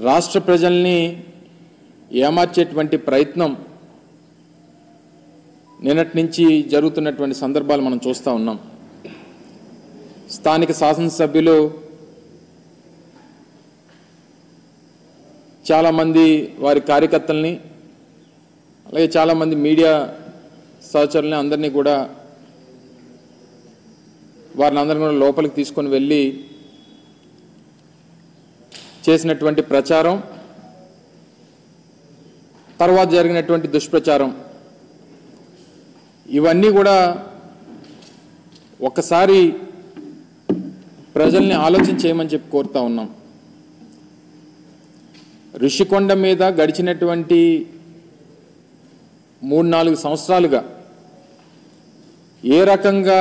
రాష్ట్ర ప్రజల్ని ఏమార్చేటువంటి ప్రయత్నం నిన్నటి నుంచి జరుగుతున్నటువంటి సందర్భాలు మనం చూస్తూ ఉన్నాం. స్థానిక శాసనసభ్యులు చాలామంది వారి కార్యకర్తల్ని అలాగే చాలామంది మీడియా సహచరుల్ని అందరినీ కూడా వారిని అందరినీ కూడా లోపలికి తీసుకొని వెళ్ళి చేసినటువంటి ప్రచారం, తర్వాత జరిగినటువంటి దుష్ప్రచారం, ఇవన్నీ కూడా ఒకసారి ప్రజల్ని ఆలోచన చేయమని చెప్పి కోరుతా ఉన్నాం. ఋషికొండ మీద గడిచినటువంటి 3-4 సంవత్సరాలుగా ఏ రకంగా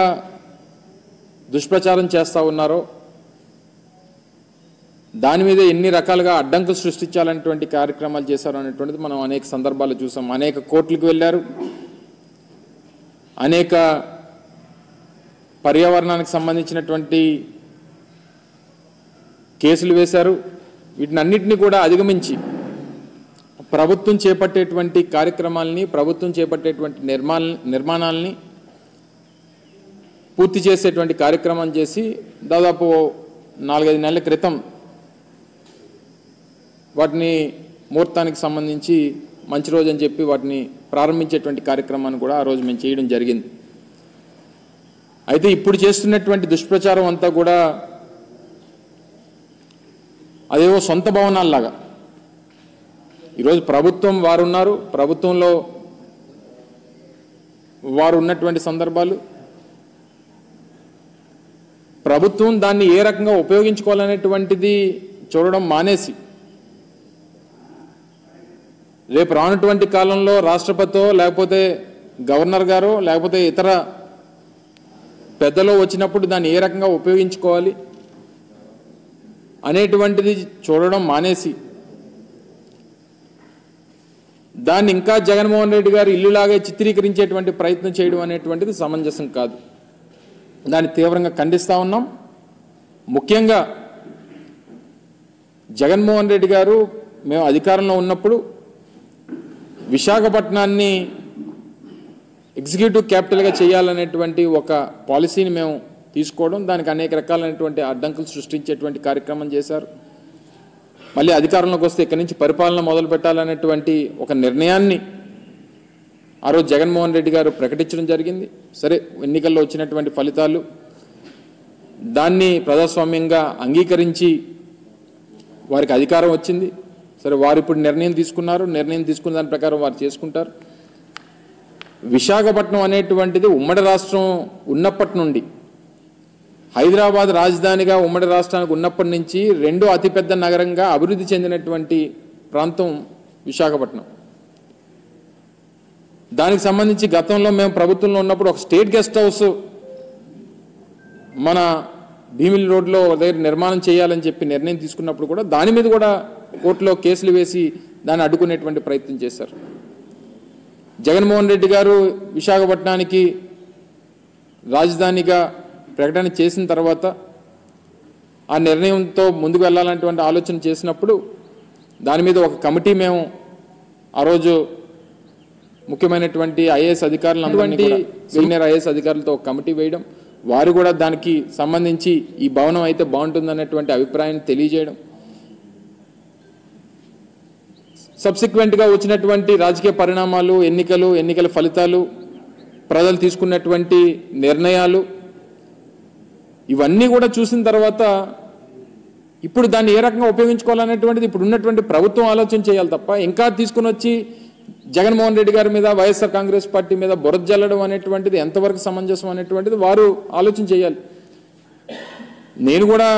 దుష్ప్రచారం చేస్తూ ఉన్నారో, దాని మీద ఎన్ని రకాలుగా అడ్డంకులు సృష్టించాలనేటువంటి కార్యక్రమాలు చేశారు అనేటువంటిది మనం అనేక సందర్భాలు చూసాం. అనేక కోర్టులకు వెళ్ళారు, అనేక పర్యావరణానికి సంబంధించినటువంటి కేసులు వేశారు. వీటిని అన్నిటినీ కూడా అధిగమించి ప్రభుత్వం చేపట్టేటువంటి కార్యక్రమాలని, ప్రభుత్వం చేపట్టేటువంటి నిర్మాణాలని పూర్తి చేసేటువంటి కార్యక్రమం చేసి దాదాపు 4-5 నెలల క్రితం వాటిని ముహూర్తానికి సంబంధించి మంచి రోజు అని చెప్పి వాటిని ప్రారంభించేటువంటి కార్యక్రమాన్ని కూడా ఆ రోజు మేము చేయడం జరిగింది. అయితే ఇప్పుడు చేస్తున్నటువంటి దుష్ప్రచారం అంతా కూడా అదేవో సొంత భవనాల్లాగా, ఈరోజు ప్రభుత్వం వారు ఉన్నారు, ప్రభుత్వంలో వారు ఉన్నటువంటి సందర్భాలు, ప్రభుత్వం దాన్ని ఏ రకంగా ఉపయోగించుకోవాలనేటువంటిది చూడడం మానేసి రేపు రానటువంటి కాలంలో రాష్ట్రపతితో లేకపోతే గవర్నర్ గారో లేకపోతే ఇతర పెద్దలో వచ్చినప్పుడు దాన్ని ఏ రకంగా ఉపయోగించుకోవాలి అనేటువంటిది చూడడం మానేసి దాన్ని ఇంకా జగన్మోహన్ రెడ్డి గారు ఇల్లులాగే చిత్రీకరించేటువంటి ప్రయత్నం చేయడం అనేటువంటిది సమంజసం కాదు. దాన్ని తీవ్రంగా ఖండిస్తూ ఉన్నాం. ముఖ్యంగా జగన్మోహన్ రెడ్డి గారు మేము అధికారంలో ఉన్నప్పుడు విశాఖపట్నాన్ని ఎగ్జిక్యూటివ్ క్యాపిటల్గా చేయాలనేటువంటి ఒక పాలసీని మేము తీసుకోవడం, దానికి అనేక రకాలైనటువంటి అడ్డంకులు సృష్టించేటువంటి కార్యక్రమం చేశారు. మళ్ళీ అధికారంలోకి వస్తే ఇక్కడి నుంచి పరిపాలన మొదలు పెట్టాలనేటువంటి ఒక నిర్ణయాన్ని ఆ రోజు జగన్మోహన్ రెడ్డి గారు ప్రకటించడం జరిగింది. సరే, ఎన్నికల్లో వచ్చినటువంటి ఫలితాలు దాన్ని ప్రజాస్వామ్యంగా అంగీకరించి వారికి అధికారం వచ్చింది. సరే, వారు ఇప్పుడు నిర్ణయం తీసుకున్నారు, నిర్ణయం తీసుకున్న దాని ప్రకారం వారు చేసుకుంటారు. విశాఖపట్నం అనేటువంటిది ఉమ్మడి రాష్ట్రం ఉన్నప్పటి నుండి, హైదరాబాద్ రాజధానిగా ఉమ్మడి రాష్ట్రానికి ఉన్నప్పటి నుంచి రెండో అతిపెద్ద నగరంగా అభివృద్ధి చెందినటువంటి ప్రాంతం విశాఖపట్నం. దానికి సంబంధించి గతంలో మేము ప్రభుత్వంలో ఉన్నప్పుడు ఒక స్టేట్ గెస్ట్ హౌస్ మన భీమిలి రోడ్లో దగ్గర నిర్మాణం చేయాలని చెప్పి నిర్ణయం తీసుకున్నప్పుడు కూడా దాని మీద కూడా కోర్టులో కేసులు వేసి దాన్ని అడ్డుకునేటువంటి ప్రయత్నం చేశారు. జగన్మోహన్ రెడ్డి గారు విశాఖపట్నానికి రాజధానిగా ప్రకటన చేసిన తర్వాత ఆ నిర్ణయంతో ముందుకు వెళ్ళాలనేటువంటి ఆలోచన చేసినప్పుడు దాని మీద ఒక కమిటీ మేము ఆ రోజు ముఖ్యమైనటువంటి ఐఏఎస్ అధికారులు, సీనియర్ ఐఏఎస్ అధికారులతో ఒక కమిటీ వేయడం, వారు కూడా దానికి సంబంధించి ఈ భవనం అయితే బాగుంటుందనేటువంటి అభిప్రాయాన్ని తెలియజేయడం, సబ్సిక్వెంట్గా వచ్చినటువంటి రాజకీయ పరిణామాలు, ఎన్నికల ఫలితాలు, ప్రజలు తీసుకున్నటువంటి నిర్ణయాలు, ఇవన్నీ కూడా చూసిన తర్వాత ఇప్పుడు దాన్ని ఏ రకంగా ఉపయోగించుకోవాలనేటువంటిది ఇప్పుడు ఉన్నటువంటి ప్రభుత్వం ఆలోచన చేయాలి తప్ప ఇంకా తీసుకుని వచ్చి జగన్మోహన్ రెడ్డి గారి మీద, వైఎస్ఆర్ కాంగ్రెస్ పార్టీ మీద బురద జల్లడం అనేటువంటిది ఎంతవరకు సమంజసం అనేటువంటిది వారు ఆలోచన చేయాలి. నేను కూడా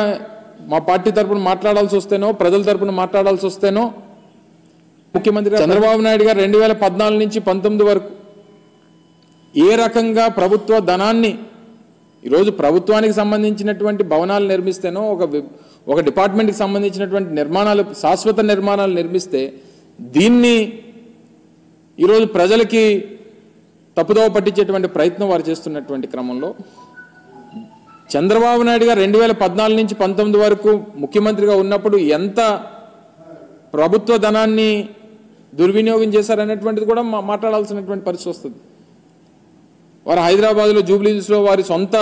మా పార్టీ తరపున మాట్లాడాల్సి వస్తేనో, ప్రజల తరపున మాట్లాడాల్సి వస్తేనో, ముఖ్యమంత్రి చంద్రబాబు నాయుడు గారు 2014 నుంచి 19 వరకు ఏ రకంగా ప్రభుత్వ ధనాన్ని ఈరోజు ప్రభుత్వానికి సంబంధించినటువంటి భవనాలు నిర్మిస్తేనో, ఒక డిపార్ట్మెంట్కి సంబంధించినటువంటి నిర్మాణాలు, శాశ్వత నిర్మాణాలు నిర్మిస్తే దీన్ని ఈరోజు ప్రజలకి తప్పుదోవ పట్టించేటువంటి ప్రయత్నం వారు చేస్తున్నటువంటి క్రమంలో చంద్రబాబు నాయుడు గారు 2014 నుంచి 19 వరకు ముఖ్యమంత్రిగా ఉన్నప్పుడు ఎంత ప్రభుత్వ ధనాన్ని దుర్వినియోగం చేశారనేటువంటిది కూడా మాట్లాడాల్సినటువంటి పరిస్థితి వస్తుంది. వారు హైదరాబాద్లో జూబ్లీహిల్స్లో వారి సొంత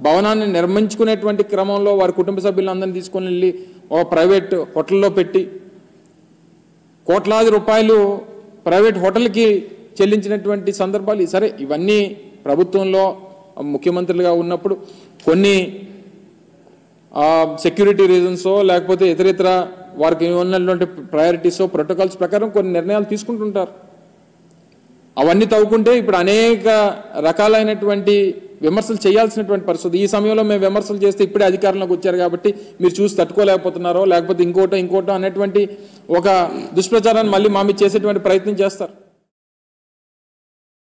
భవనాన్ని నిర్మించుకునేటువంటి క్రమంలో వారి కుటుంబ సభ్యులందరినీ తీసుకొని వెళ్ళి ఒక ప్రైవేట్ హోటల్లో పెట్టి కోట్లాది రూపాయలు ప్రైవేట్ హోటల్కి చెల్లించినటువంటి సందర్భాలు. సరే, ఇవన్నీ ప్రభుత్వంలో ముఖ్యమంత్రులుగా ఉన్నప్పుడు కొన్ని సెక్యూరిటీ రీజన్సో లేకపోతే ఇతరితర వారికి ఉన్నటువంటి ప్రయారిటీసో ప్రోటోకాల్స్ ప్రకారం కొన్ని నిర్ణయాలు తీసుకుంటుంటారు. అవన్నీ తవ్వుకుంటే ఇప్పుడు అనేక రకాలైనటువంటి విమర్శలు చేయాల్సినటువంటి పరిస్థితి. ఈ సమయంలో మేము విమర్శలు చేస్తే ఇప్పుడే అధికారంలోకి వచ్చారు కాబట్టి మీరు చూసి తట్టుకోలేకపోతున్నారో లేకపోతే ఇంకోటో అనేటువంటి ఒక దుష్ప్రచారాన్ని మళ్ళీ మా మీద చేసేటువంటి ప్రయత్నం చేస్తారు.